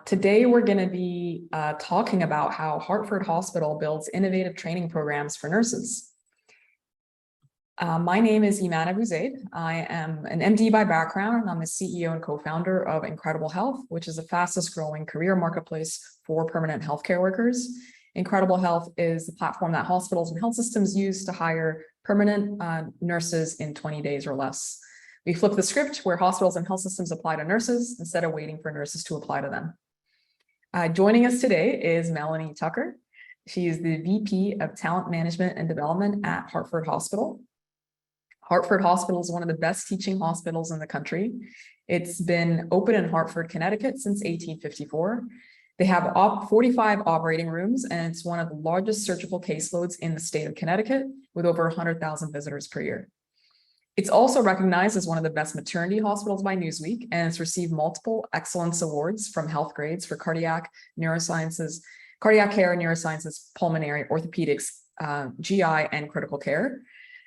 Today, we're going to be talking about how Hartford Hospital builds innovative training programs for nurses. My name is Iman Abu Zaid. I am an MD by background, and I'm the CEO and co-founder of Incredible Health, which is the fastest growing career marketplace for permanent healthcare workers. Incredible Health is the platform that hospitals and health systems use to hire permanent nurses in 20 days or less. We flip the script where hospitals and health systems apply to nurses instead of waiting for nurses to apply to them. Joining us today is Melanie Tucker. She is the VP of Talent Management and Development at Hartford Hospital. Hartford Hospital is one of the best teaching hospitals in the country. It's been open in Hartford, Connecticut since 1854. They have 45 operating rooms, and it's one of the largest surgical caseloads in the state of Connecticut with over 100,000 visitors per year. It's also recognized as one of the best maternity hospitals by Newsweek, and it's received multiple excellence awards from Healthgrades for cardiac care, neurosciences, pulmonary, orthopedics, GI, and critical care.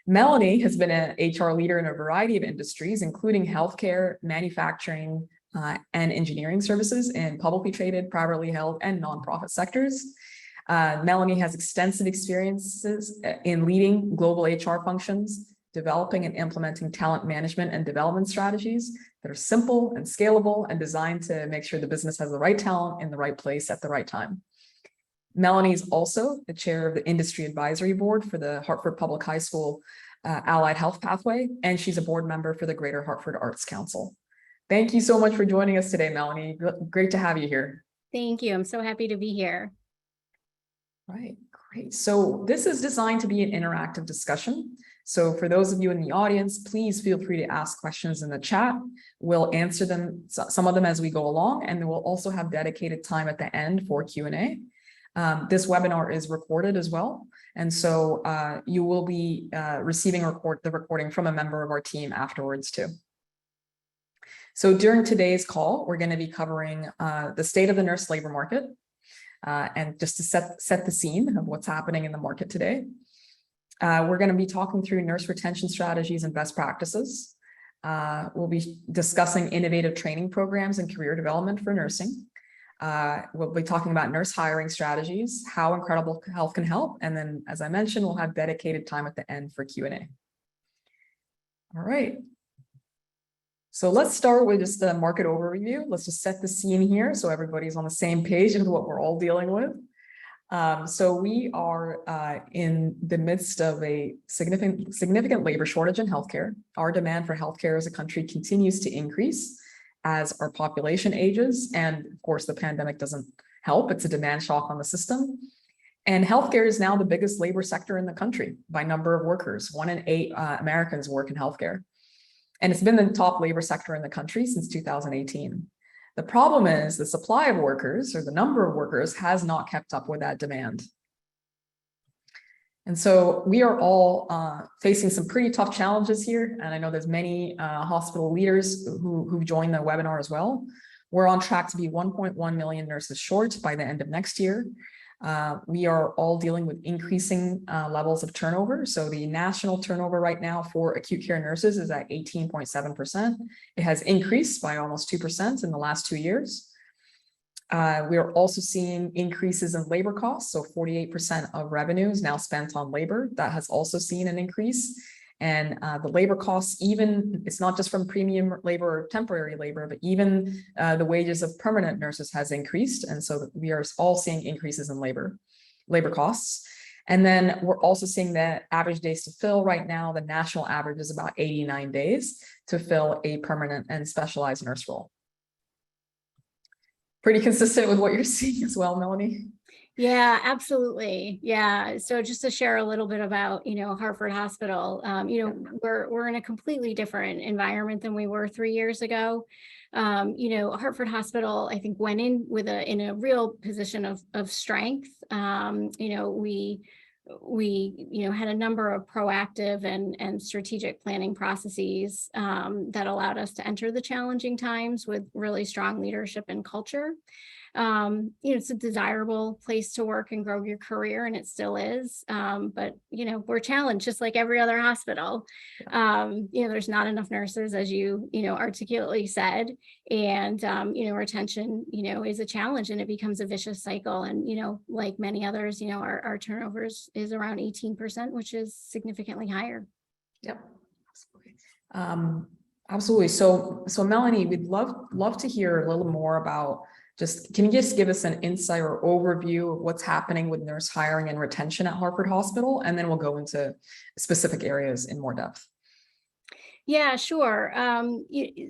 Melanie has been an HR leader in a variety of industries, including healthcare, manufacturing, and engineering services in publicly traded, privately held, and nonprofit sectors. Melanie has extensive experiences in leading global HR functions, developing and implementing talent management and development strategies that are simple and scalable and designed to make sure the business has the right talent in the right place at the right time. Melanie is also the chair of the Industry Advisory Board for the Hartford Public High School Allied Health Pathway, and she's a board member for the Greater Hartford Arts Council. Thank you so much for joining us today, Melanie. Great to have you here. Thank you. I'm so happy to be here. Right, great. So this is designed to be an interactive discussion. So for those of you in the audience, please feel free to ask questions in the chat. We'll answer them, some of them as we go along, and we'll also have dedicated time at the end for Q&A. This webinar is recorded as well. And so you will be receiving the recording from a member of our team afterwards too. So during today's call, we're going to be covering the state of the nurse labor market and just to set the scene of what's happening in the market today. We're going to be talking through nurse retention strategies and best practices. We'll be discussing innovative training programs and career development for nursing. We'll be talking about nurse hiring strategies, how Incredible Health can help. And then, as I mentioned, we'll have dedicated time at the end for Q&A. All right. So let's start with just the market overview. Let's just set the scene here so everybody's on the same page with what we're all dealing with. So we are in the midst of a significant labor shortage in healthcare. Our demand for healthcare as a country continues to increase as our population ages. And of course, the pandemic doesn't help. It's a demand shock on the system. And healthcare is now the biggest labor sector in the country by number of workers. 1 in 8 Americans work in healthcare. And it's been the top labor sector in the country since 2018. The problem is the supply of workers, or the number of workers, has not kept up with that demand. And so we are all facing some pretty tough challenges here. And I know there's many hospital leaders who've joined the webinar as well. We're on track to be 1.1 million nurses short by the end of next year. We are all dealing with increasing levels of turnover. So the national turnover right now for acute care nurses is at 18.7%. It has increased by almost 2% in the last 2 years. We are also seeing increases in labor costs. So 48% of revenue is now spent on labor. That has also seen an increase. And the labor costs, even, it's not just from premium labor or temporary labor, but even the wages of permanent nurses has increased. And so we are all seeing increases in labor costs. And then we're also seeing that average days to fill right now, the national average is about 89 days to fill a permanent and specialized nurse role. Pretty consistent with what you're seeing as well, Melanie. Yeah, absolutely. Yeah. So just to share a little bit about, Hartford Hospital, we're in a completely different environment than we were 3 years ago. Hartford Hospital, I think, went in with in a real position of strength. we, had a number of proactive and strategic planning processes that allowed us to enter the challenging times with really strong leadership and culture. It's a desirable place to work and grow your career, and it still is. But, we're challenged just like every other hospital. There's not enough nurses, as you articulately said, and, retention, is a challenge, and it becomes a vicious cycle. And, like many others, our turnover is around 18%, which is significantly higher. Yep. Absolutely. Absolutely. So Melanie, we'd love to hear a little more about can you just give us an insight or overview of what's happening with nurse hiring and retention at Hartford Hospital? And then we'll go into specific areas in more depth. Yeah, sure.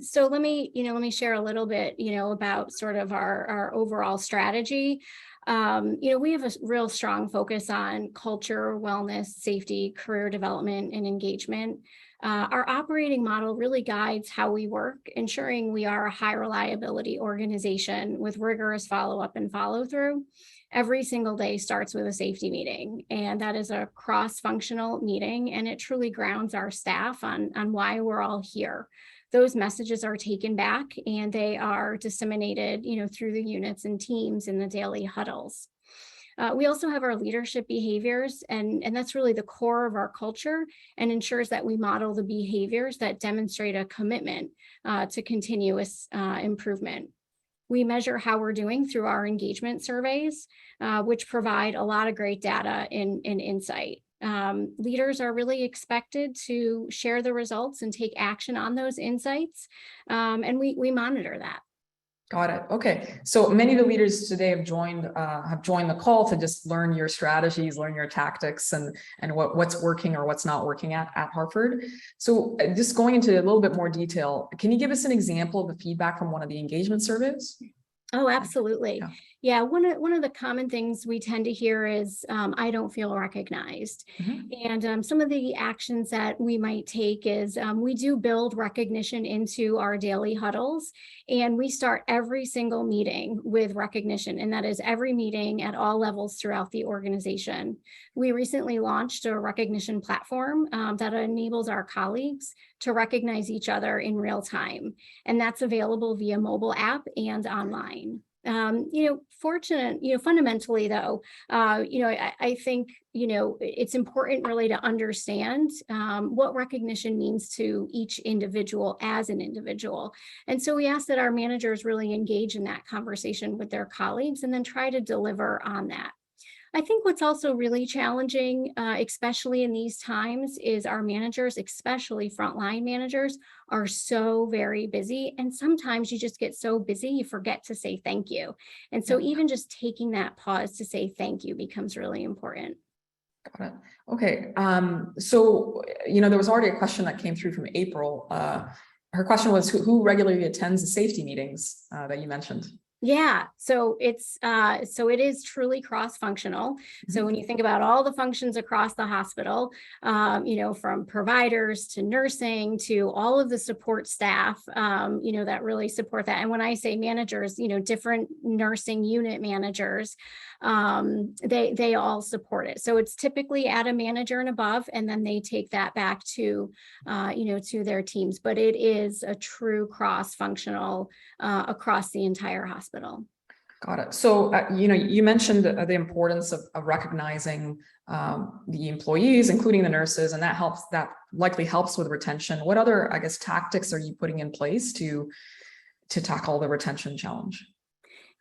So let me share a little bit, about sort of our overall strategy. We have a real strong focus on culture, wellness, safety, career development, and engagement. Our operating model really guides how we work, ensuring we are a high reliability organization with rigorous follow-up and follow-through. Every single day starts with a safety meeting, and that is a cross-functional meeting, and it truly grounds our staff on why we're all here. Those messages are taken back and they are disseminated, through the units and teams in the daily huddles. We also have our leadership behaviors, and that's really the core of our culture and ensures that we model the behaviors that demonstrate a commitment to continuous improvement. We measure how we're doing through our engagement surveys, which provide a lot of great data and insight. Leaders are really expected to share the results and take action on those insights, and we monitor that. Got it. Okay. So many of the leaders today have joined the call to just learn your strategies, learn your tactics, and what's working or what's not working at Hartford. So just going into a little bit more detail, can you give us an example of the feedback from one of the engagement surveys? Oh, absolutely. Yeah, one of the common things we tend to hear is, I don't feel recognized. Mm-hmm. And some of the actions that we might take is we do build recognition into our daily huddles, and we start every single meeting with recognition, and that is every meeting at all levels throughout the organization. We recently launched a recognition platform that enables our colleagues to recognize each other in real time, and that's available via mobile app and online. Fundamentally though, I think, it's important really to understand what recognition means to each individual as an individual. And so we ask that our managers really engage in that conversation with their colleagues and then try to deliver on that. I think what's also really challenging, especially in these times, is our managers, especially frontline managers, are so very busy. And sometimes you just get so busy, you forget to say thank you. And so even just taking that pause to say thank you becomes really important. Got it. Okay. So, there was already a question that came through from April. Her question was who regularly attends the safety meetings that you mentioned? Yeah, so it is truly cross-functional. Mm-hmm. So when you think about all the functions across the hospital, from providers to nursing to all of the support staff, that really support that. And when I say managers, different nursing unit managers, they all support it. So it's typically at a manager and above, and then they take that back to, to their teams. But it is a true cross-functional across the entire hospital. Got it. So, you mentioned the importance of recognizing the employees, including the nurses, and that likely helps with retention. What other, tactics are you putting in place to tackle the retention challenge?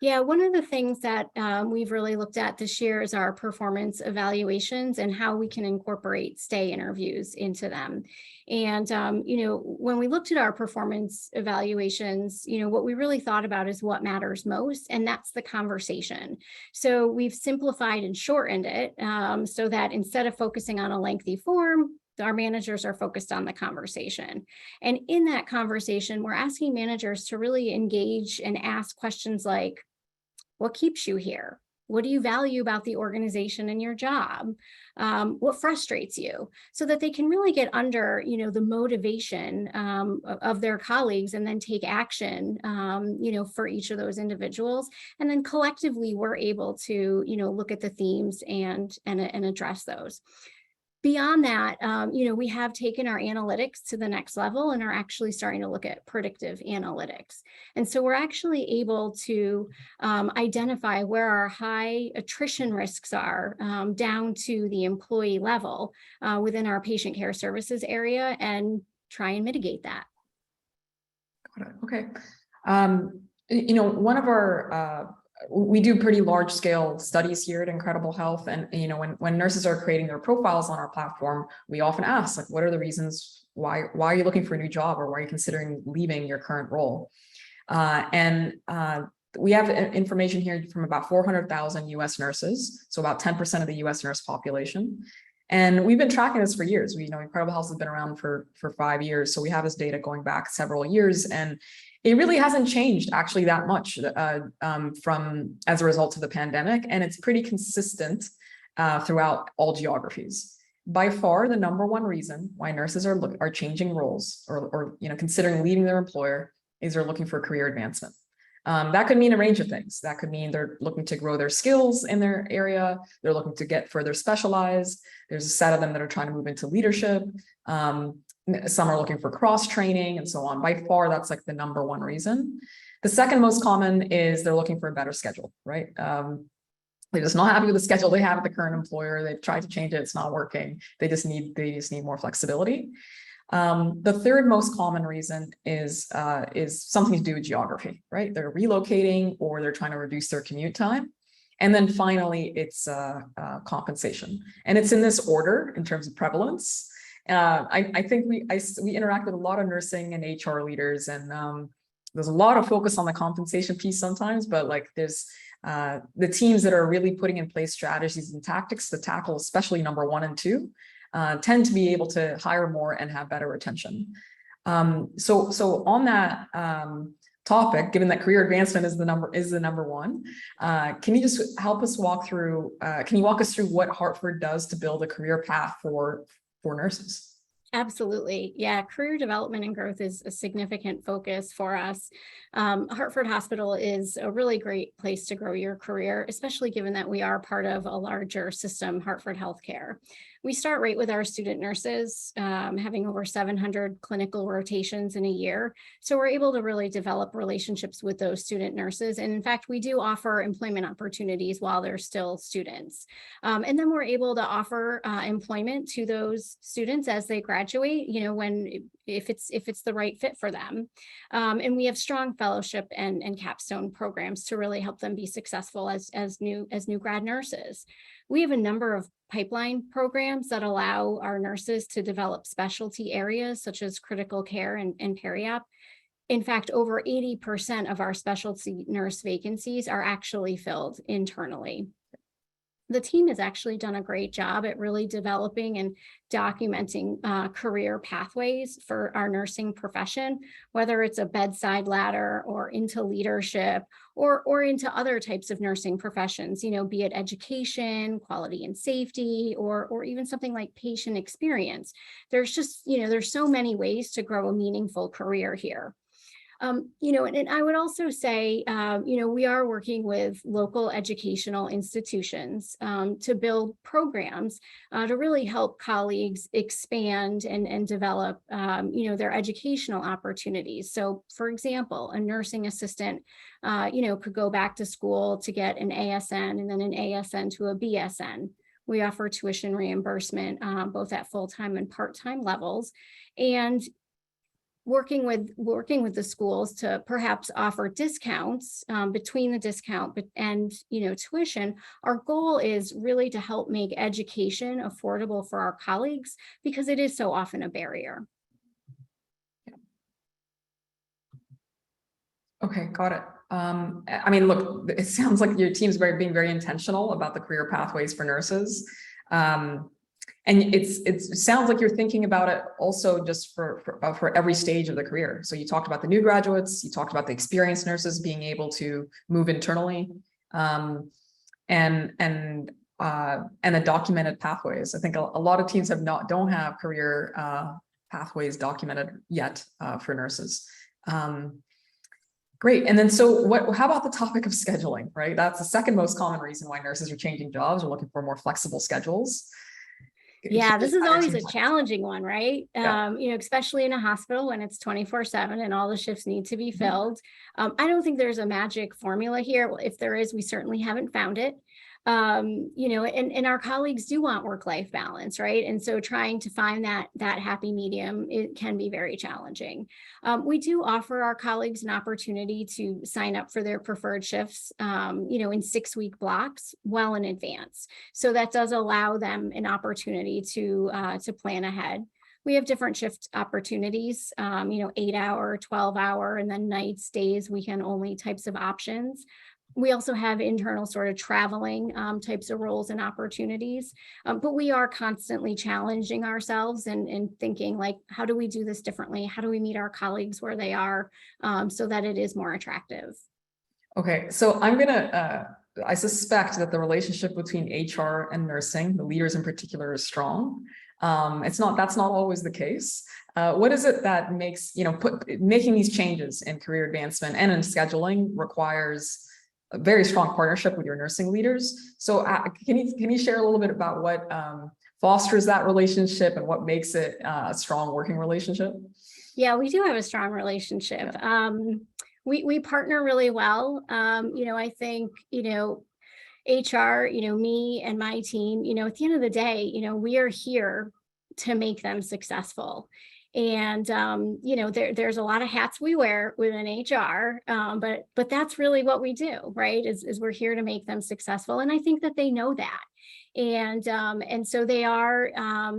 Yeah, one of the things that we've really looked at this year is our performance evaluations and how we can incorporate stay interviews into them. And, when we looked at our performance evaluations, what we really thought about is what matters most, and that's the conversation. So we've simplified and shortened it so that instead of focusing on a lengthy form, our managers are focused on the conversation. And in that conversation, we're asking managers to really engage and ask questions like, what keeps you here? What do you value about the organization and your job? What frustrates you? So that they can really get under, the motivation of their colleagues and then take action, for each of those individuals. And then collectively, we're able to, look at the themes and address those. Beyond that, we have taken our analytics to the next level and are actually starting to look at predictive analytics. And so we're actually able to identify where our high attrition risks are down to the employee level within our patient care services area and try and mitigate that. Got it. Okay. One of our we do pretty large scale studies here at Incredible Health. And, when nurses are creating their profiles on our platform, we often ask, like, what are the reasons why are you looking for a new job, or why are you considering leaving your current role? We have information here from about 400,000 US nurses. So about 10% of the US nurse population. And we've been tracking this for years. Incredible Health has been around for 5 years. So we have this data going back several years, and it really hasn't changed actually that much from as a result of the pandemic. And it's pretty consistent throughout all geographies. By far, the number one reason why nurses are changing roles or considering leaving their employer is they're looking for career advancement. That could mean a range of things. That could mean they're looking to grow their skills in their area. They're looking to get further specialized. There's a set of them that are trying to move into leadership. Some are looking for cross training and so on. By far, that's like the number one reason. The second most common is they're looking for a better schedule, right? They're just not happy with the schedule they have at the current employer. They've tried to change it, it's not working. They just need more flexibility. The third most common reason is something to do with geography, right? They're relocating or they're trying to reduce their commute time. And then finally, it's compensation. And it's in this order in terms of prevalence. I think we interact with a lot of nursing and HR leaders, and there's a lot of focus on the compensation piece sometimes, but like there's the teams that are really putting in place strategies and tactics to tackle, especially number 1 and 2, tend to be able to hire more and have better retention. So on that topic, given that career advancement is the number one, can you just help us walk through? Can you walk us through what Hartford does to build a career path for nurses? Absolutely. Yeah, career development and growth is a significant focus for us. Hartford Hospital is a really great place to grow your career, especially given that we are part of a larger system, Hartford Healthcare. We start right with our student nurses, having over 700 clinical rotations in a year. So we're able to really develop relationships with those student nurses. And in fact, we do offer employment opportunities while they're still students. And then we're able to offer employment to those students as they graduate, if it's the right fit for them. And we have strong fellowship and capstone programs to really help them be successful as new grad nurses. We have a number of pipeline programs that allow our nurses to develop specialty areas such as critical care and peri-op. In fact, over 80% of our specialty nurse vacancies are actually filled internally. The team has actually done a great job at really developing and documenting career pathways for our nursing profession, whether it's a bedside ladder or into leadership or into other types of nursing professions, be it education, quality and safety, or even something like patient experience. There's just, there's so many ways to grow a meaningful career here. And I would also say, we are working with local educational institutions to build programs to really help colleagues expand and develop, their educational opportunities. So, for example, a nursing assistant, could go back to school to get an ASN and then an ASN to a BSN. We offer tuition reimbursement both at full-time and part-time levels, and working with the schools to perhaps offer discounts between the discount and tuition. Our goal is really to help make education affordable for our colleagues because it is so often a barrier. Okay, got it. Look, it sounds like your team's being very intentional about the career pathways for nurses. And it sounds like you're thinking about it also just for every stage of the career. So you talked about the new graduates, you talked about the experienced nurses being able to move internally. and the documented pathways. I think a lot of teams don't have career pathways documented yet for nurses. Great. And then how about the topic of scheduling, right? That's the second most common reason why nurses are changing jobs or looking for more flexible schedules. Yeah, this is always a Life. challenging one, right? Yeah. Especially in a hospital when it's 24/7 and all the shifts need to be filled. I don't think there's a magic formula here. Well, if there is, we certainly haven't found it. And our colleagues do want work-life balance, right? And so trying to find that happy medium, it can be very challenging. We do offer our colleagues an opportunity to sign up for their preferred shifts, in 6-week blocks well in advance. So that does allow them an opportunity to plan ahead. We have different shift opportunities, 8-hour, 12-hour, and then nights, days, weekend only types of options. We also have internal sort of traveling types of roles and opportunities, but we are constantly challenging ourselves and thinking like, how do we do this differently? How do we meet our colleagues where they are so that it is more attractive? Okay, so I suspect that the relationship between HR and nursing, the leaders in particular, is strong. That's not always the case. What is it that makes, making these changes in career advancement and in scheduling requires a very strong partnership with your nursing leaders? So can you share a little bit about what fosters that relationship and what makes it a strong working relationship? Yeah, we do have a strong relationship. Yeah. We partner really well. I think, HR, me and my team, at the end of the day, we are here to make them successful. And, there's a lot of hats we wear within HR, but that's really what we do, right? Is we're here to make them successful. And I think that they know that. And so they are,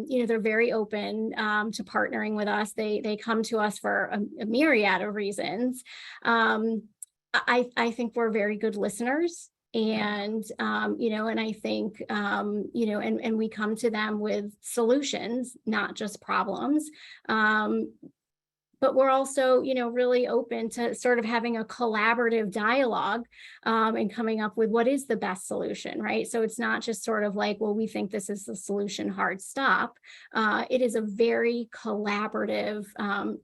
they're very open to partnering with us. They come to us for a myriad of reasons. I think we're very good listeners. And, and I think, and we come to them with solutions, not just problems. But we're also, really open to sort of having a collaborative dialogue and coming up with what is the best solution, right? So it's not just sort of like, well, we think this is the solution, hard stop. It is a very collaborative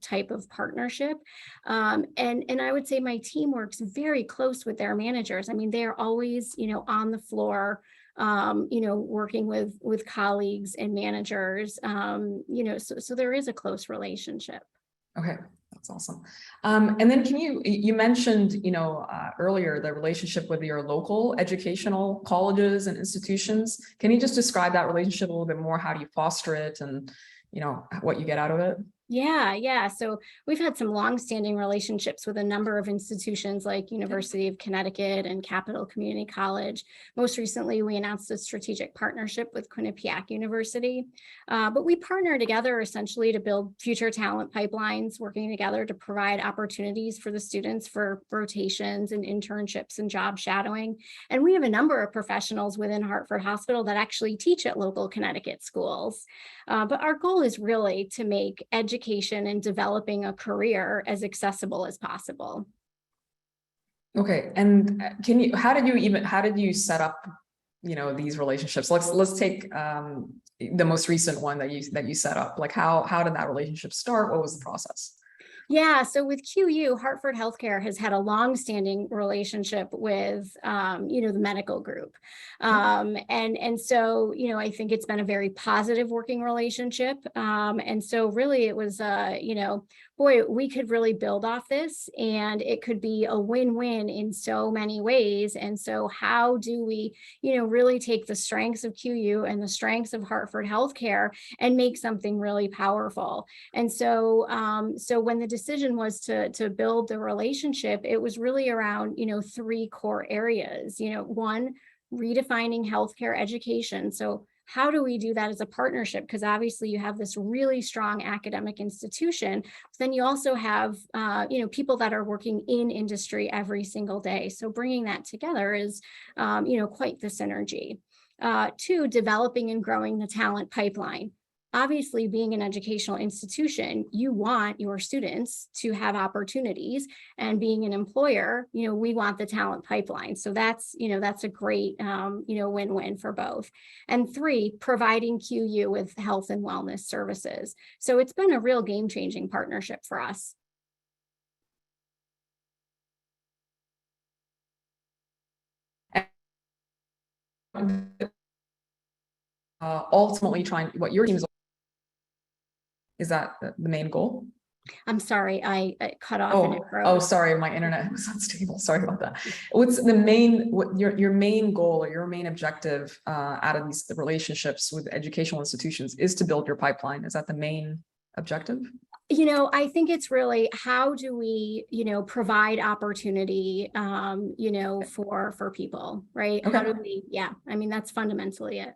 type of partnership. And I would say my team works very close with their managers. I mean, they are always, on the floor, working with colleagues and managers, so there is a close relationship. Okay, that's awesome. And then you mentioned, earlier the relationship with your local educational colleges and institutions. Can you just describe that relationship a little bit more? How do you foster it and, what you get out of it? Yeah. So we've had some longstanding relationships with a number of institutions like University of Connecticut and Capital Community College. Most recently, we announced a strategic partnership with Quinnipiac University. But we partner together essentially to build future talent pipelines, working together to provide opportunities for the students for rotations and internships and job shadowing. And we have a number of professionals within Hartford Hospital that actually teach at local Connecticut schools. But our goal is really to make education and developing a career as accessible as possible. Okay, and how did you set up, these relationships? Let's take the most recent one that you set up. Like how did that relationship start? What was the process? Yeah, so with QU, Hartford Healthcare has had a long-standing relationship with, the medical group. And so, I think it's been a very positive working relationship. And so really it was, boy, we could really build off this and it could be a win-win in so many ways. And so how do we, really take the strengths of QU and the strengths of Hartford Healthcare and make something really powerful? And so, so when the decision was to build the relationship, it was really around, 3 core areas. One, redefining healthcare education. So how do we do that as a partnership? Because obviously you have this really strong academic institution, but then you also have, people that are working in industry every single day. So bringing that together is, quite the synergy. 2, developing and growing the talent pipeline. obviously being an educational institution, you want your students to have opportunities, and being an employer, we want the talent pipeline. So that's a great, win-win for both. And 3, providing QU with health and wellness services. So it's been a real game-changing partnership for us. Ultimately trying, what your team is that the main goal? I'm sorry, I cut off. Oh, sorry, my internet was unstable. Sorry about that. What's your main goal or your main objective out of the relationships with educational institutions is to build your pipeline? Is that the main objective? I think it's really, how do we, provide opportunity, for people, right? Okay. How do we, that's fundamentally it.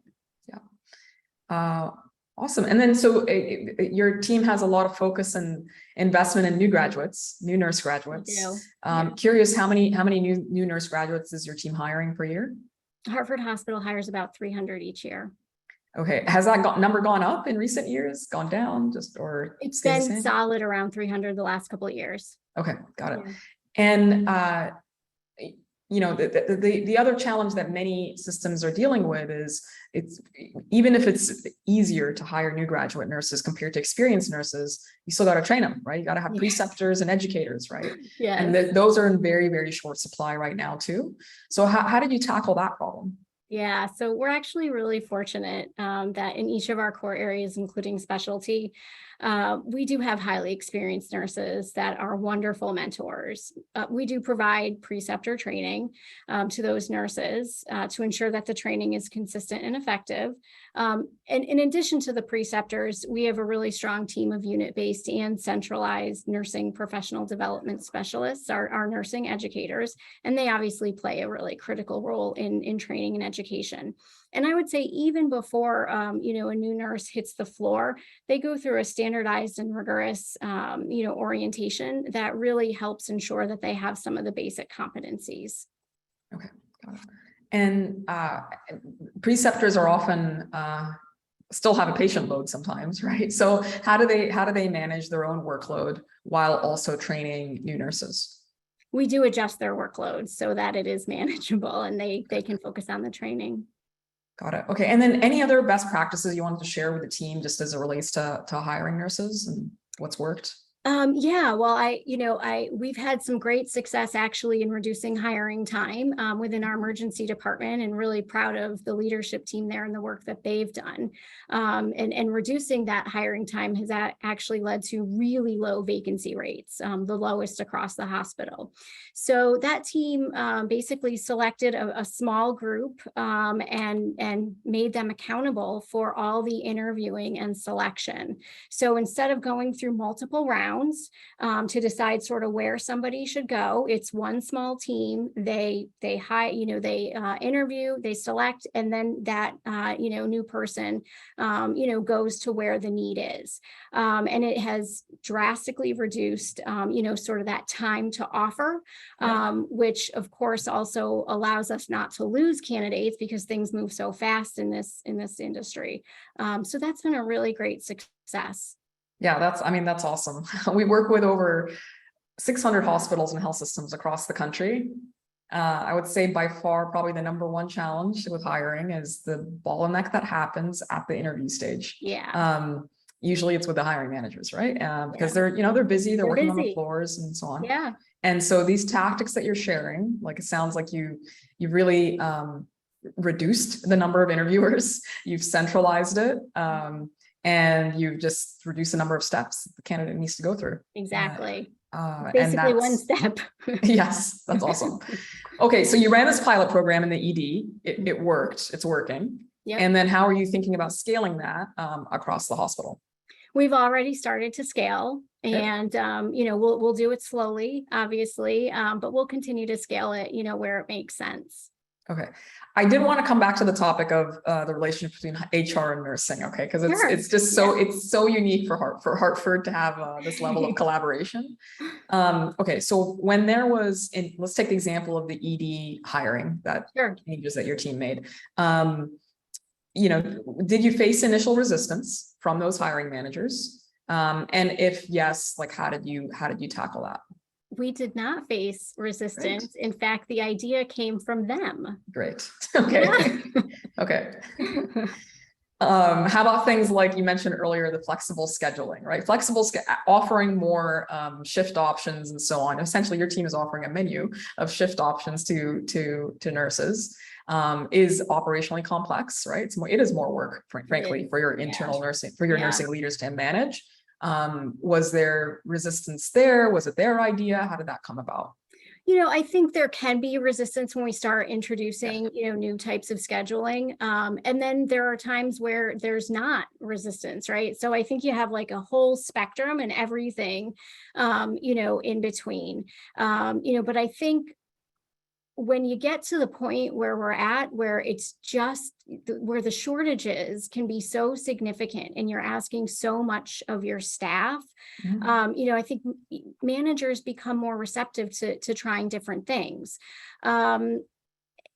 Yeah. Awesome. And then, so your team has a lot of focus and investment in new graduates, new nurse graduates. Curious, how many new nurse graduates is your team hiring per year? Hartford Hospital hires about 300 each year. Okay. Has that number gone up in recent years, gone down, or it's been solid around 300 the last couple of years. Okay, got it. And the other challenge that many systems are dealing with is, even if it's easier to hire new graduate nurses compared to experienced nurses, you still got to train them, right? You got to have preceptors and educators, right? Yeah. And those are in very, very short supply right now too. So how did you tackle that problem? Yeah, so we're actually really fortunate that in each of our core areas, including specialty, we do have highly experienced nurses that are wonderful mentors. We do provide preceptor training to those nurses to ensure that the training is consistent and effective. And in addition to the preceptors, we have a really strong team of unit-based and centralized nursing professional development specialists, our nursing educators, and they obviously play a really critical role in training and education. And I would say even before, a new nurse hits the floor, they go through a standardized and rigorous, orientation that really helps ensure that they have some of the basic competencies. Okay, got it. And preceptors are often still have a patient load sometimes, right? So how do they manage their own workload while also training new nurses? We do adjust their workload so that it is manageable and they can focus on the training. Got it. Okay. And then any other best practices you wanted to share with the team just as it relates to hiring nurses and what's worked? Yeah, well, we've had some great success actually in reducing hiring time within our emergency department, and really proud of the leadership team there and the work that they've done. And reducing that hiring time has actually led to really low vacancy rates, the lowest across the hospital. So that team basically selected a small group and made them accountable for all the interviewing and selection. So instead of going through multiple rounds to decide sort of where somebody should go, it's one small team. They interview, they select, and then that new person goes to where the need is, and it has drastically reduced sort of that time to offer, which of course also allows us not to lose candidates because things move so fast in this industry. So that's been a really great success. Yeah, that's awesome. We work with over 600 hospitals and health systems across the country. I would say by far, probably the number one challenge with hiring is the bottleneck that happens at the interview stage. Yeah. Usually it's with the hiring managers, right? Because they're busy, they're working on the floors and so on. Yeah. And so these tactics that you're sharing, like, it sounds like you really reduced the number of interviewers, you've centralized it. And you've just reduced the number of steps the candidate needs to go through. Exactly. Basically one step. Yes, that's awesome. Okay, so you ran this pilot program in the ED. It worked. It's working. Yep. And then how are you thinking about scaling that across the hospital? We've already started to scale, and we'll do it slowly, obviously, but we'll continue to scale it, where it makes sense. Okay. I did want to come back to the topic of the relationship between HR and nursing, okay? Because it's just it's so unique for Hartford to have this level of collaboration. Okay, so when there was, let's take the example of the ED hiring changes that your team made. did you face initial resistance from those hiring managers? And if yes, like how did you tackle that? We did not face resistance. Great. In fact, the idea came from them. Great. Okay. Yeah. Okay. How about things like you mentioned earlier, the flexible scheduling, right? Offering more shift options and so on. Essentially, your team is offering a menu of shift options to nurses. Is operationally complex, right? It is more work, frankly, for your internal nursing, for your nursing leaders to manage. Was there resistance there? Was it their idea? How did that come about? I think there can be resistance when we start introducing, new types of scheduling. And then there are times where there's not resistance, right? So I think you have like a whole spectrum and everything, in between. But I think when you get to the point where we're at, where it's just where the shortages can be so significant and you're asking so much of your staff, I think managers become more receptive to trying different things. And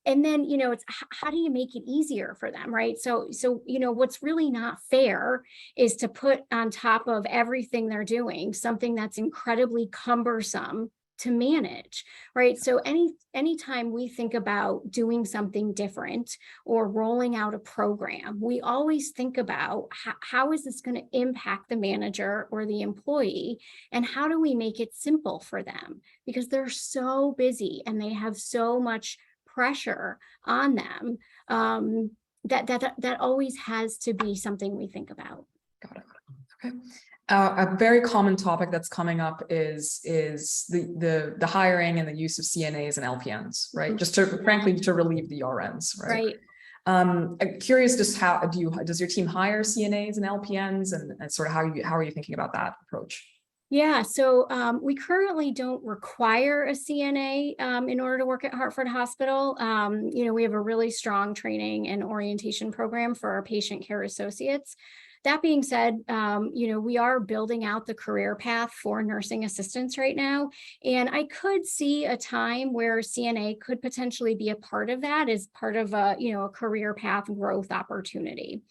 then, it's how do you make it easier for them, right? So, what's really not fair is to put on top of everything they're doing something that's incredibly cumbersome to manage, right? So anytime we think about doing something different or rolling out a program, we always think about how is this going to impact the manager or the employee, and how do we make it simple for them, because they're so busy and they have so much pressure on them, that always has to be something we think about. Got it. Okay. A very common topic that's coming up is the hiring and the use of CNAs and LPNs, right? Just frankly to relieve the RNs, right? Right. I'm curious, just does your team hire CNAs and LPNs, and sort of how are you thinking about that approach? Yeah, so we currently don't require a CNA in order to work at Hartford Hospital. We have a really strong training and orientation program for our patient care associates. That being said, we are building out the career path for nursing assistants right now. And I could see a time where CNA could potentially be a part of that as part of a career path growth opportunity.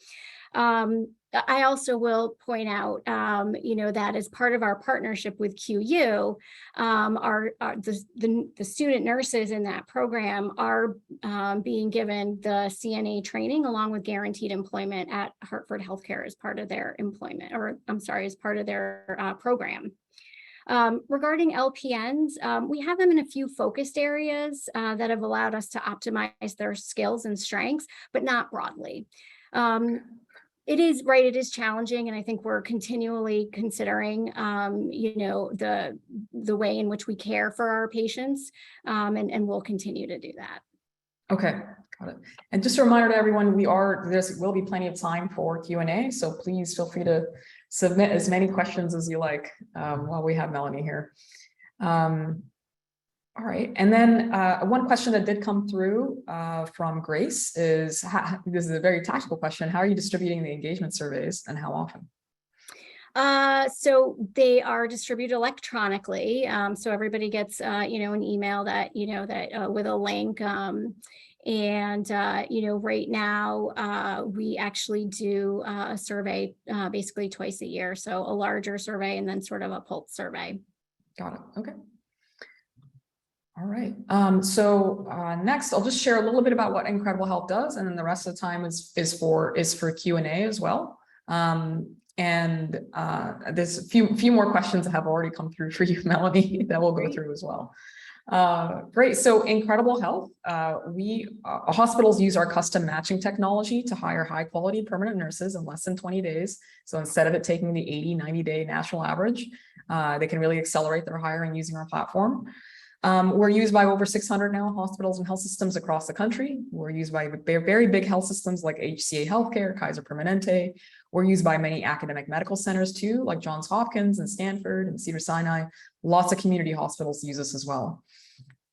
I also will point out, that as part of our partnership with QU, the student nurses in that program are being given the CNA training along with guaranteed employment at Hartford Healthcare as part of their as part of their program. Regarding LPNs, we have them in a few focused areas that have allowed us to optimize their skills and strengths, but not broadly. It is challenging, and I think we're continually considering, the way in which we care for our patients, and we'll continue to do that. Okay, got it. And just a reminder to everyone, there will be plenty of time for Q&A, so please feel free to submit as many questions as you like while we have Melanie here. All right, and then one question that did come through from Grace is, this is a very tactical question, how are you distributing the engagement surveys and how often? So they are distributed electronically. So everybody gets, an email that, with a link. Right now we actually do a survey basically twice a year. So a larger survey and then sort of a pulse survey. Got it. Okay. All right. Next, I'll just share a little bit about what Incredible Health does, and then the rest of the time is for Q&A as well. There's a few more questions that have already come through for you, Melanie, that we'll go through as well. Great. So Incredible Health, hospitals use our custom matching technology to hire high quality permanent nurses in less than 20 days. So instead of it taking the 90-day national average, they can really accelerate their hiring using our platform. We're used by over 600 now hospitals and health systems across the country. We're used by very big health systems like HCA Healthcare, Kaiser Permanente. We're used by many academic medical centers too, like Johns Hopkins and Stanford and Cedars-Sinai. Lots of community hospitals use us as well.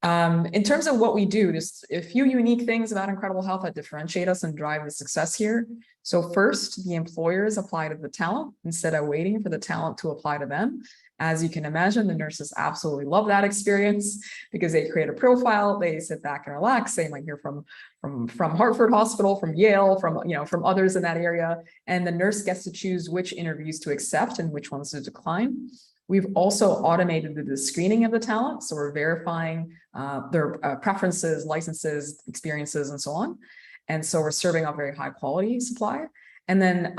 In terms of what we do, there's a few unique things about Incredible Health that differentiate us and drive the success here. So first, the employers apply to the talent instead of waiting for the talent to apply to them. As you can imagine, the nurses absolutely love that experience because they create a profile, they sit back and relax. They might hear from Hartford Hospital, from Yale, from others in that area. And the nurse gets to choose which interviews to accept and which ones to decline. We've also automated the screening of the talent. So we're verifying their preferences, licenses, experiences, and so on. And so we're serving up very high quality supply. And then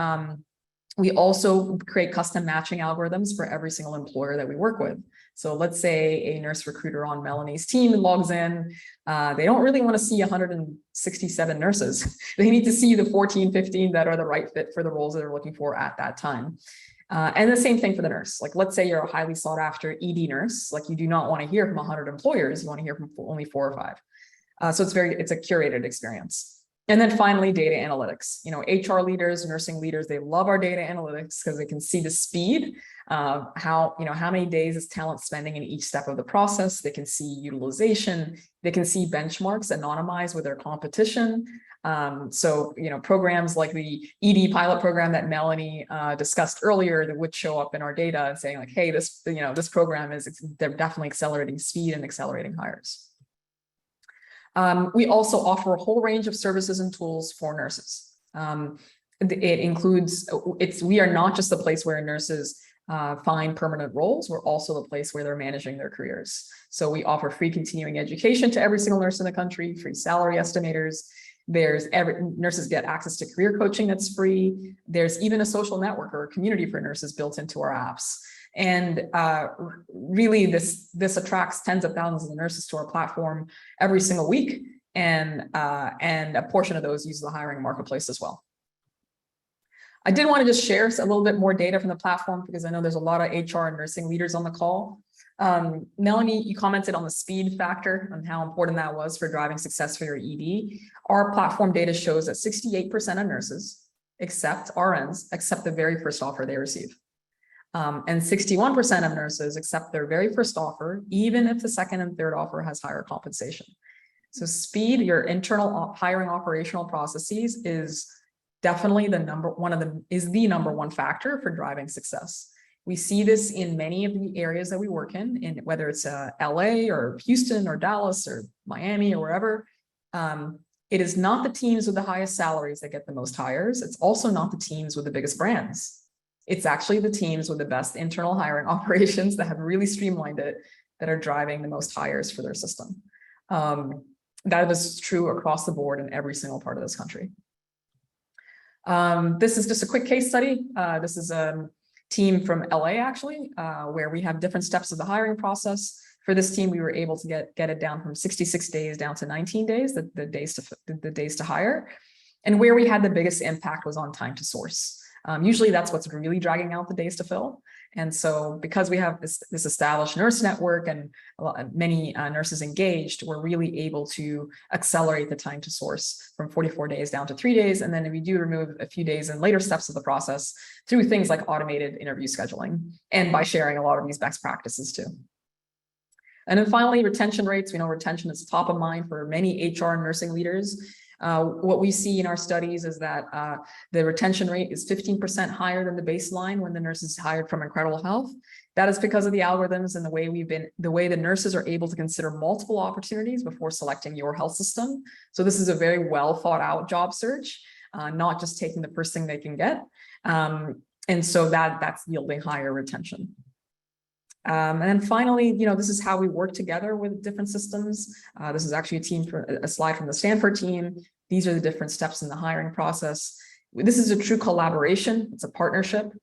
we also create custom matching algorithms for every single employer that we work with. So let's say a nurse recruiter on Melanie's team logs in. They don't really want to see 167 nurses. They need to see the 14, 15 that are the right fit for the roles that they're looking for at that time. And the same thing for the nurse. Like, let's say you're a highly sought after ED nurse, like you do not want to hear from 100 employers, you want to hear from only 4 or 5. So it's a curated experience. And then finally, data analytics. HR leaders, nursing leaders, they love our data analytics because they can see the speed, how many days is talent spending in each step of the process. They can see utilization. They can see benchmarks anonymized with their competition. So programs like the ED pilot program that Melanie discussed earlier that would show up in our data and saying like, hey, this program they're definitely accelerating speed and accelerating hires. We also offer a whole range of services and tools for nurses. It includes, we are not just the place where nurses find permanent roles, we're also the place where they're managing their careers. So we offer free continuing education to every single nurse in the country, free salary estimators. Nurses get access to career coaching that's free. There's even a social network or a community for nurses built into our apps. And really, this attracts tens of thousands of nurses to our platform every single week, and a portion of those use the hiring marketplace as well. I did want to just share a little bit more data from the platform because I know there's a lot of HR and nursing leaders on the call. Melanie, you commented on the speed factor and how important that was for driving success for your ED. Our platform data shows that 68% of nurses RNs accept the very first offer they receive. And 61% of nurses accept their very first offer, even if the second and third offer has higher compensation. So speed, your internal hiring operational processes is definitely the number one factor for driving success. We see this in many of the areas that we work in whether it's LA or Houston or Dallas or Miami or wherever. It is not the teams with the highest salaries that get the most hires. It's also not the teams with the biggest brands. It's actually the teams with the best internal hiring operations that have really streamlined it that are driving the most hires for their system. That is true across the board in every single part of this country. This is just a quick case study. This is a team from LA, actually, where we have different steps of the hiring process. For this team, we were able to get it down from 66 days down to 19 days, the days to hire. And where we had the biggest impact was on time to source. Usually that's what's really dragging out the days to fill. And so because we have this established nurse network and many nurses engaged, we're really able to accelerate the time to source from 44 days down to 3 days. And then we do remove a few days in later steps of the process through things like automated interview scheduling and by sharing a lot of these best practices too. And then finally, retention rates. We know retention is top of mind for many HR and nursing leaders. What we see in our studies is that the retention rate is 15% higher than the baseline when the nurse is hired from Incredible Health. That is because of the algorithms and the way the nurses are able to consider multiple opportunities before selecting your health system. So this is a very well thought out job search, not just taking the first thing they can get. And so that's yielding higher retention. And then finally, this is how we work together with different systems. This is actually a slide from the Stanford team. These are the different steps in the hiring process. This is a true collaboration. It's a partnership.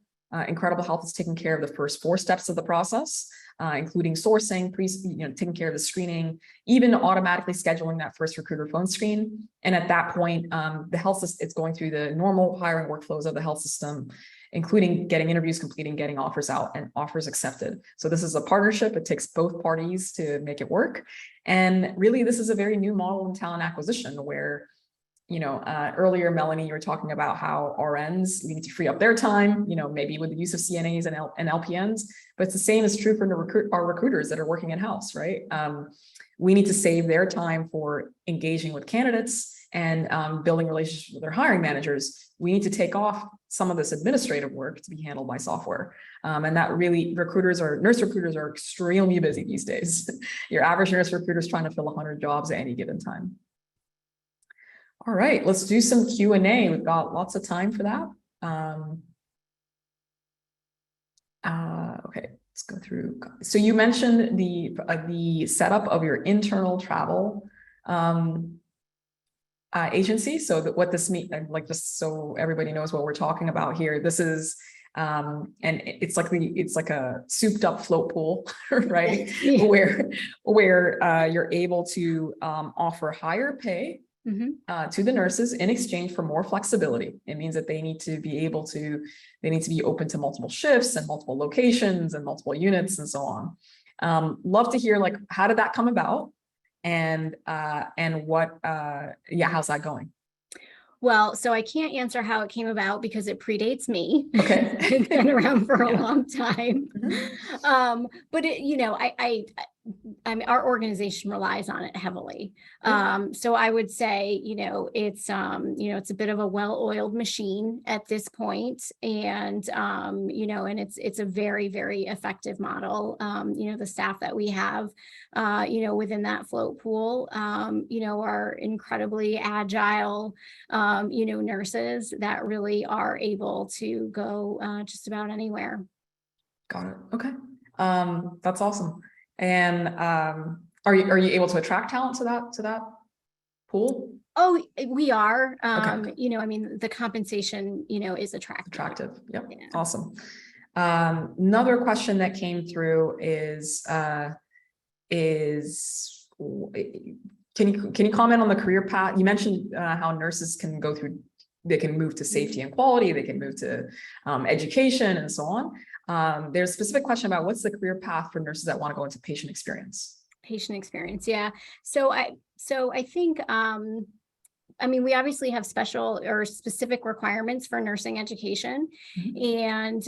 Incredible Health is taking care of the first 4 steps of the process, including sourcing, taking care of the screening, even automatically scheduling that first recruiter phone screen. And at that point, the health system, it's going through the normal hiring workflows of the health system, including getting interviews completing, getting offers out and offers accepted. So this is a partnership. It takes both parties to make it work. And really, this is a very new model in talent acquisition where, earlier, Melanie, you were talking about how RNs need to free up their time, maybe with the use of CNAs and LPNs, but the same is true for our recruiters that are working in-house, right? We need to save their time for engaging with candidates and building relationships with their hiring managers, we need to take off some of this administrative work to be handled by software. And that really, nurse recruiters are extremely busy these days. Your average nurse recruiter is trying to fill 100 jobs at any given time. All right, let's do some Q&A. We've got lots of time for that. Okay, let's go through. So you mentioned the setup of your internal travel agency. So what this means, like, just so everybody knows what we're talking about here, this is and it's like a souped up float pool, right? Yeah. where you're able to offer higher pay to the nurses in exchange for more flexibility. It means that they need to be open to multiple shifts and multiple locations and multiple units and so on. Love to hear, like, how did that come about, and what, how's that going? Well, so I can't answer how it came about because it predates me. Okay. It's been around for a long time. But I mean, our organization relies on it heavily. So I would say, it's a bit of a well-oiled machine at this point, and and it's a very, very effective model. The staff that we have, within that float pool, are incredibly agile, nurses that really are able to go just about anywhere. Got it. Okay. That's awesome. And are you able to attract talent to that pool? Oh, we are. Okay. I mean, the compensation, is attractive. Yep. Yeah. Awesome. Another question that came through is can you comment on the career path? You mentioned how nurses can they can move to safety and quality, they can move to education and so on. There's a specific question about what's the career path for nurses that want to go into patient experience. Patient experience, yeah. So I think, we obviously have special or specific requirements for nursing education, and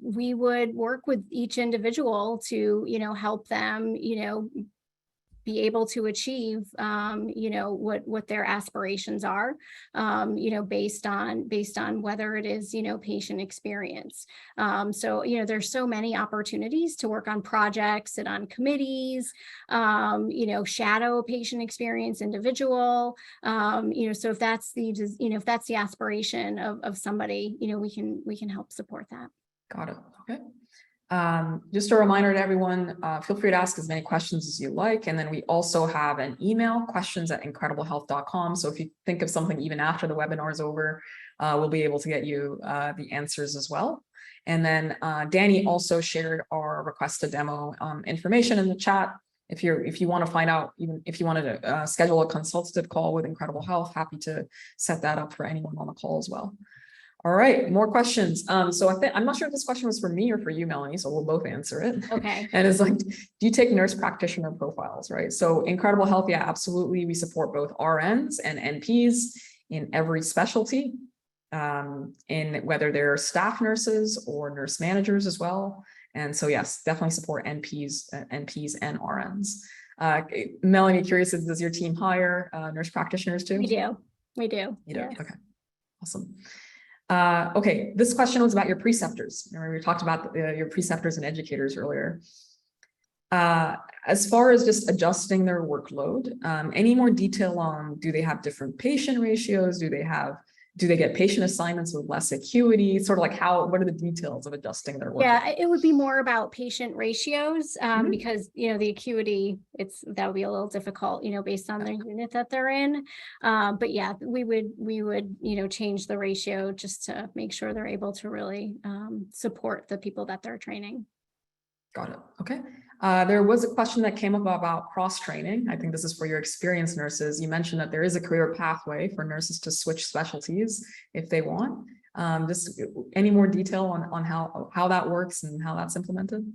we would work with each individual to help them be able to achieve what their aspirations are, based on whether it is patient experience. So there's so many opportunities to work on projects and on committees, shadow a patient experience individual. So if that's the aspiration of somebody, we can help support that. Got it. Okay. Just a reminder to everyone, feel free to ask as many questions as you like. And then we also have an email, questions@incrediblehealth.com. So if you think of something even after the webinar is over, we'll be able to get you the answers as well. And then Danny also shared our request to demo information in the chat. If you want to find out, even if you wanted to schedule a consultative call with Incredible Health, happy to set that up for anyone on the call as well. All right, more questions. So I'm not sure if this question was for me or for you, Melanie, so we'll both answer it. Okay. And it's like, do you take nurse practitioner profiles, right? So Incredible Health, yeah, absolutely. We support both RNs and NPs in every specialty, in whether they're staff nurses or nurse managers as well. And so yes, definitely support NPs and RNs. Melanie, curious, does your team hire nurse practitioners too? We do. You do. Yes. Okay, awesome. Okay, this question was about your preceptors. Remember, we talked about your preceptors and educators earlier. As far as just adjusting their workload, any more detail on, do they have different patient ratios? Do they get patient assignments with less acuity? Sort of like what are the details of adjusting their workload? Yeah, it would be more about patient ratios, because, the acuity, that would be a little difficult, based on the unit that they're in. But yeah, we would, change the ratio just to make sure they're able to really support the people that they're training. Got it. Okay. There was a question that came up about cross-training. I think this is for your experienced nurses. You mentioned that there is a career pathway for nurses to switch specialties if they want. Just any more detail on how that works and how that's implemented?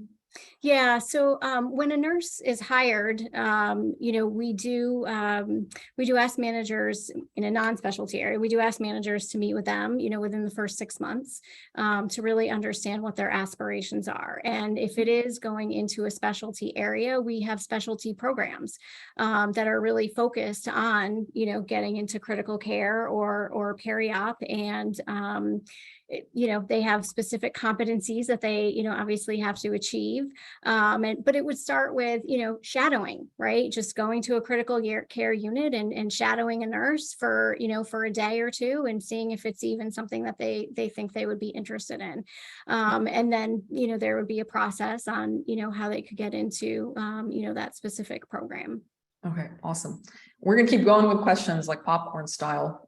Yeah, so when a nurse is hired, we do ask managers in a non-specialty area. We do ask managers to meet with them, within the first 6 months, to really understand what their aspirations are. And if it is going into a specialty area, we have specialty programs that are really focused on, getting into critical care or peri-op, and they have specific competencies that they, obviously have to achieve. But it would start with, shadowing, right? Just going to a critical care unit and shadowing a nurse for, for a day or two and seeing if it's even something that they think they would be interested in. And then, there would be a process on, how they could get into, that specific program. Okay, awesome. We're gonna keep going with questions like popcorn style.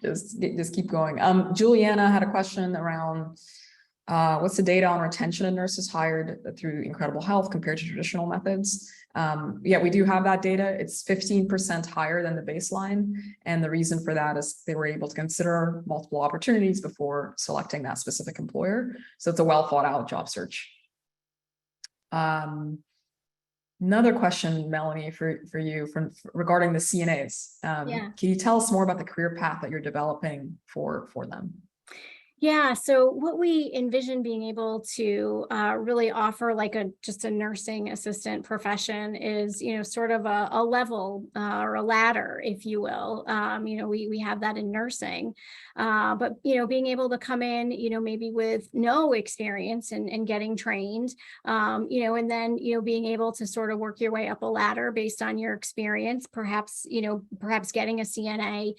just keep going. Juliana had a question around what's the data on retention of nurses hired through Incredible Health compared to traditional methods? Yeah, we do have that data. It's 15% higher than the baseline. And the reason for that is they were able to consider multiple opportunities before selecting that specific employer. So it's a well thought out job search. Another question, Melanie, for you regarding the CNAs. Yeah. Can you tell us more about the career path that you're developing for them? Yeah, so what we envision being able to really offer, like just a nursing assistant profession, is sort of a level or a ladder, if you will. We have that in nursing, but being able to come in, maybe with no experience and getting trained, and then being able to sort of work your way up a ladder based on your experience. Perhaps getting a CNA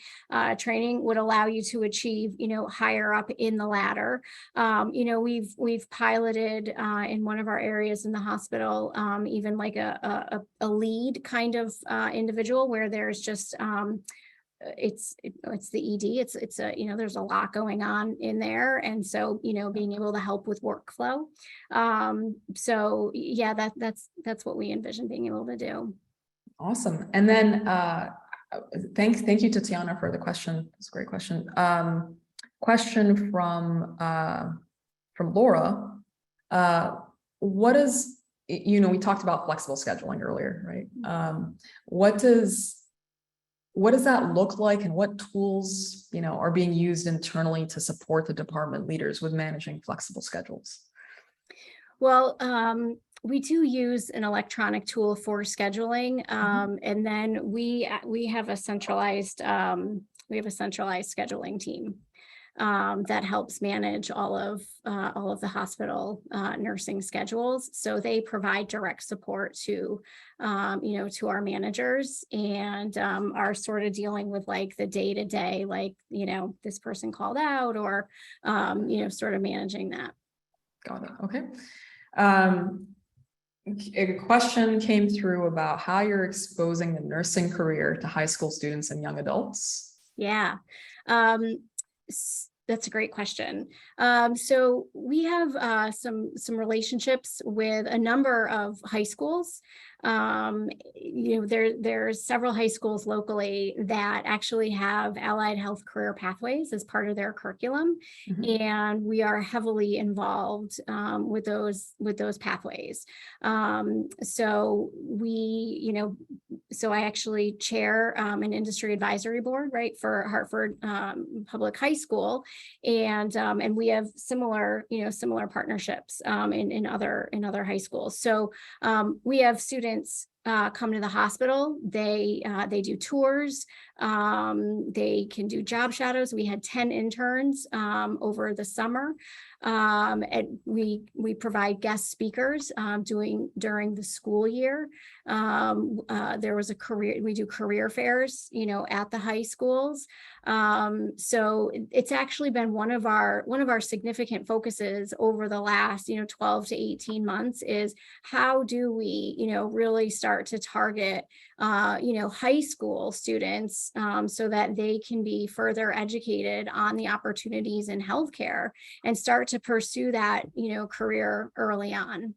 training would allow you to achieve higher up in the ladder. We've piloted in one of our areas in the hospital, even like a lead kind of individual, where there's just it's the ED. It's there's a lot going on in there, and so being able to help with workflow. So yeah, that's what we envision being able to do. Awesome. And then thank you, Tatiana, for the question. It's a great question. Question from Laura. What is, we talked about flexible scheduling earlier, right? What does that look like, and what tools, are being used internally to support the department leaders with managing flexible schedules? Well, we do use an electronic tool for scheduling, and then we have a centralized scheduling team that helps manage all of the hospital nursing schedules. So they provide direct support to to our managers, and are sort of dealing with like the day-to-day, like this person called out, or sort of managing that. Got it. Okay. A question came through about how you're exposing the nursing career to high school students and young adults. Yeah. That's a great question. So we have some relationships with a number of high schools. There's several high schools locally that actually have allied health career pathways as part of their curriculum, and we are heavily involved with those pathways. So I actually chair an industry advisory board, right, for Hartford Public High School, and we have similar partnerships in other high schools. So we have students come to the hospital. They do tours. They can do job shadows. We had 10 interns over the summer. And we provide guest speakers during the school year. There was we do career fairs, at the high schools. So it's actually been one of our significant focuses over the last 12 to 18 months, is how do we really start to target high school students, so that they can be further educated on the opportunities in healthcare and start to pursue that career early on.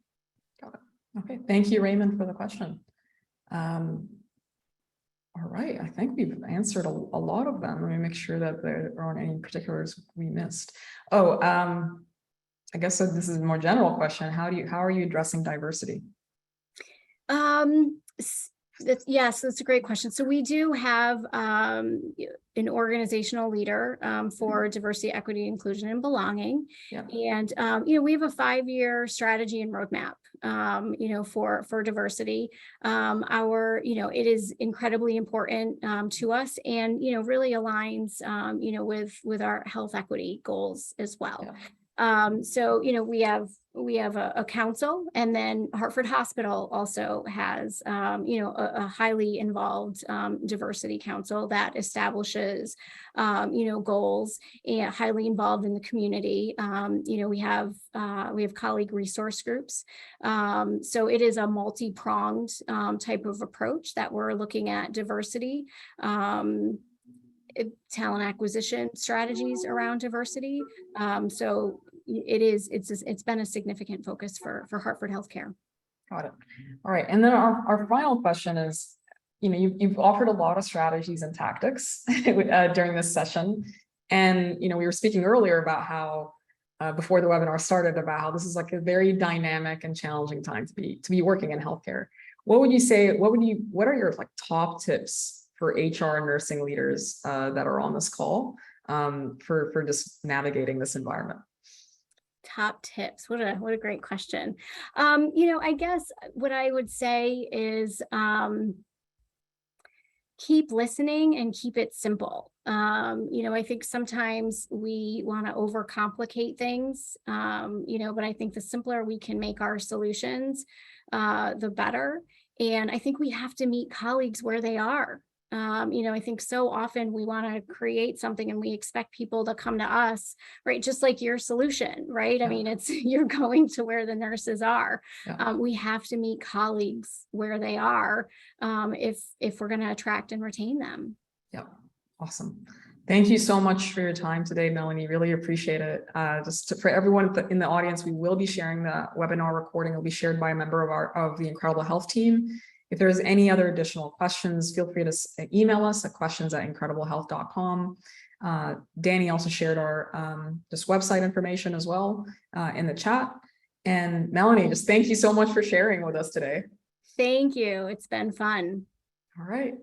Got it. Okay, thank you, Raymond, for the question. All right, I think we've answered a lot of them. Let me make sure that there aren't any particulars we missed. I guess so this is a more general question. How are you addressing diversity? Yes, that's a great question. So we do have an organizational leader for diversity, equity, inclusion, and belonging. Yeah. And we have a 5-year strategy and roadmap, for diversity. It is incredibly important to us, and really aligns, with our health equity goals as well. Yeah. So we have a council, and then Hartford Hospital also has a highly involved diversity council that establishes goals, and highly involved in the community. We have colleague resource groups. So it is a multi-pronged type of approach that we're looking at diversity. Talent acquisition strategies around diversity. So it's been a significant focus for Hartford Healthcare. Got it. All right. And then our final question is, you've offered a lot of strategies and tactics during this session. And, we were speaking earlier about how, before the webinar started, about how this is like a very dynamic and challenging time to be working in healthcare. What would you say, what are your top tips for HR and nursing leaders that are on this call for just navigating this environment? Top tips. What a great question. I guess what I would say is keep listening and keep it simple. I think sometimes we want to overcomplicate things, but I think the simpler we can make our solutions, the better. And I think we have to meet colleagues where they are. I think so often we want to create something and we expect people to come to us, right? Just like your solution, right? Yeah. I mean, you're going to where the nurses are. Yeah. We have to meet colleagues where they are, if we're going to attract and retain them. Yeah, awesome. Thank you so much for your time today, Melanie. Really appreciate it. For everyone in the audience, we will be sharing the webinar recording. It will be shared by a member of the Incredible Health team. If there's any other additional questions, feel free to email us at questions@incrediblehealth.com. Danny also shared our just website information as well in the chat. And Melanie, just thank you so much for sharing with us today. Thank you. It's been fun. All right.